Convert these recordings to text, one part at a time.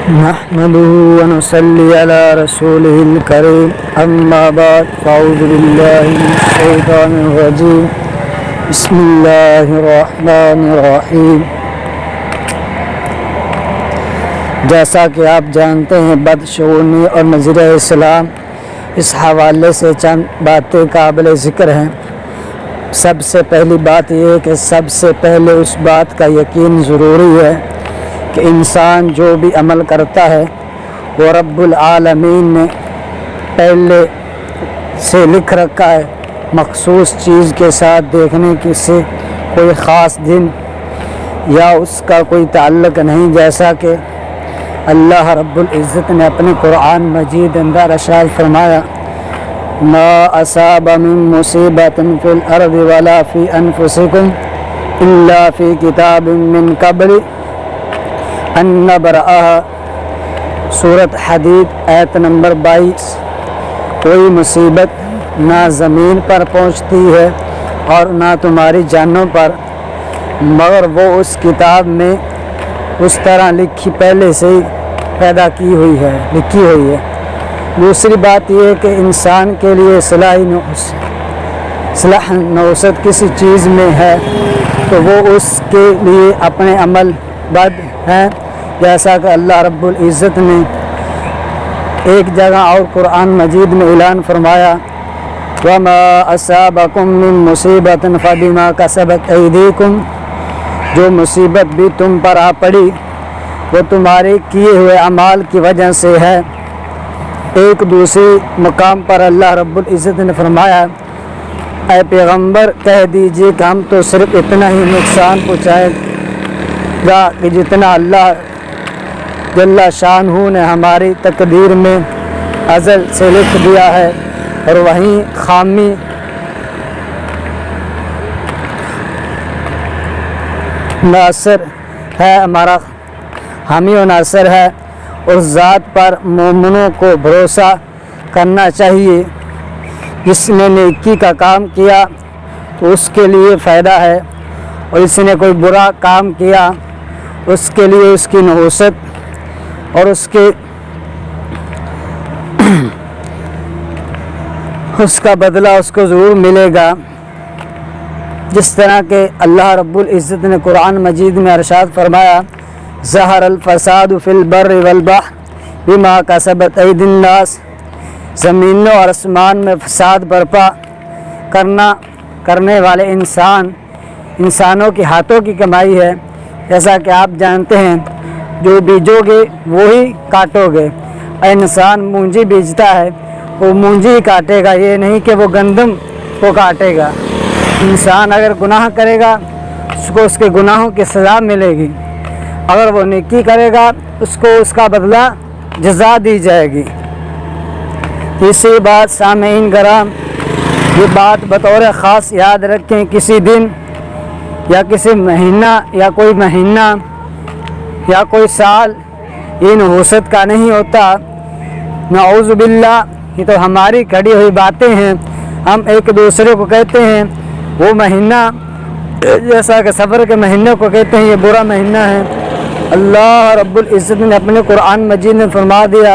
نحمده ونصلي على رسوله الكريم اما بعد فاعوذ بالله من الشيطان الرجيم بسم اللہ الرحمن الرحیم۔ جیسا کہ آپ جانتے ہیں بدشگونی اور نظریہ اسلام اس حوالے سے چند باتیں قابل ذکر ہیں۔ سب سے پہلی بات یہ ہے کہ سب سے پہلے اس بات کا یقین ضروری ہے کہ انسان جو بھی عمل کرتا ہے وہ رب العالمین نے پہلے سے لکھ رکھا ہے، مخصوص چیز کے ساتھ دیکھنے کی سے کوئی خاص دن یا اس کا کوئی تعلق نہیں، جیسا کہ اللہ رب العزت نے اپنے قرآن مجید اندر ارشاد فرمایا ما اصاب من مصیبت فی الارض ولا فی انفسکم الا فی کتاب من قبل ان نبرأها، سورۃ حدید آیت نمبر 22۔ کوئی مصیبت نہ زمین پر پہنچتی ہے اور نہ تمہاری جانوں پر، مگر وہ اس کتاب میں اس طرح پہلے سے ہی پیدا کی ہوئی ہے، لکھی ہوئی ہے۔ دوسری بات یہ ہے کہ انسان کے لیے صلاح نوست کسی چیز میں ہے تو وہ اس کے لیے اپنے عمل بد ہیں، جیسا کہ اللہ رب العزت نے ایک جگہ اور قرآن مجید میں اعلان فرمایا وَمَا أَصَابَكُم مِّن مُّصِيبَةٍ فَبِمَا كَسَبَتْ أَيْدِيكُمْ، جو مصیبت بھی تم پر آ پڑی وہ تمہارے کیے ہوئے اعمال کی وجہ سے ہے۔ ایک دوسری مقام پر اللہ رب العزت نے فرمایا اے پیغمبر کہہ دیجئے کہ ہم تو صرف اتنا ہی نقصان پہنچائے گا کہ جتنا اللہ جل شانہ نے ہماری تقدیر میں ازل سے لکھ دیا ہے، اور وہیں خامی ناصر ہے، ہمارا حامی و ناصر ہے۔ اور ذات پر مومنوں کو بھروسہ کرنا چاہیے، جس نے نیکی کا کام کیا تو اس کے لیے فائدہ ہے، اور اس نے کوئی برا کام کیا اس کے لیے اس کی نحوست اور اس کا بدلہ اس کو ضرور ملے گا۔ جس طرح کہ اللہ رب العزت نے قرآن مجید میں ارشاد فرمایا ظہر الفساد فی البر والبحر بما کسبت ایدی الناس، زمینوں اور آسمان میں فساد برپا کرنے والے انسانوں کے ہاتھوں کی کمائی ہے۔ جیسا کہ آپ جانتے ہیں جو بیجو گے وہی کاٹو گے۔ انسان مونجی بیجتا ہے وہ مونجی ہی کاٹے گا، یہ نہیں کہ وہ گندم کو کاٹے گا۔ انسان اگر گناہ کرے گا اس کو اس کے گناہوں کی سزا ملے گی، اگر وہ نیکی کرے گا اس کو اس کا بدلہ جزا دی جائے گی۔ تیسری بات سامعین کرام، یہ بات بطور خاص یاد رکھیں، کسی دن یا کسی مہینہ یا کوئی سال یہ نحوست کا نہیں ہوتا، نعوذ باللہ، یہ تو ہماری کھڑی ہوئی باتیں ہیں۔ ہم ایک دوسرے کو کہتے ہیں وہ مہینہ، جیسا کہ سفر کے مہینے کو کہتے ہیں یہ برا مہینہ ہے۔ اللہ رب العزت نے اپنے قرآن مجید میں فرما دیا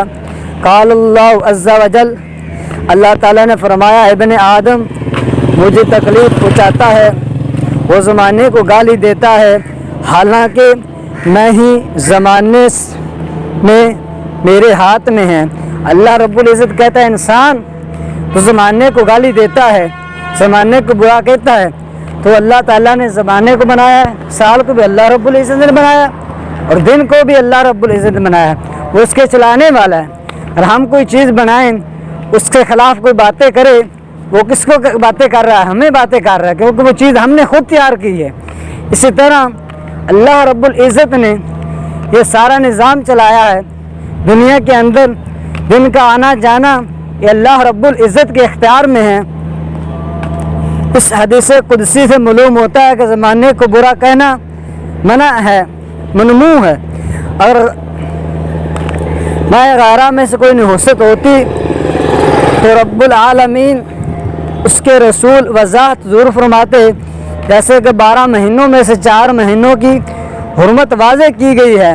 قال اللہ عز و جل، اللہ تعالیٰ نے فرمایا ابن آدم مجھے تکلیف پہنچاتا ہے، وہ زمانے کو گالی دیتا ہے، حالانکہ میں ہی زمانے میں میرے ہاتھ میں ہے۔ اللہ رب العزت کہتا ہے انسان تو زمانے کو گالی دیتا ہے، زمانے کو برا کہتا ہے، تو اللہ تعالیٰ نے زمانے کو بنایا ہے، سال کو بھی اللہ رب العزت نے بنایا اور دن کو بھی اللہ رب العزت نے بنایا ہے، وہ اس کے چلانے والا ہے۔ اور ہم کوئی چیز بنائیں اس کے خلاف کوئی باتیں کرے، وہ کس کو باتیں کر رہا ہے؟ ہمیں باتیں کر رہا ہے، کیونکہ وہ چیز ہم نے خود تیار کی ہے۔ اسی طرح اللہ رب العزت نے یہ سارا نظام چلایا ہے دنیا کے اندر، دن کا آنا جانا یہ اللہ رب العزت کے اختیار میں ہے۔ اس حدیث قدسی سے معلوم ہوتا ہے کہ زمانے کو برا کہنا منع ہے، ممنوع ہے۔ اگر ماہ غارہ میں سے کوئی نحوست ہوتی تو رب العالمین اس کے رسول وضاحت ضرور فرماتے، جیسے کہ 12 مہینوں میں سے 4 مہینوں کی حرمت واضح کی گئی ہے،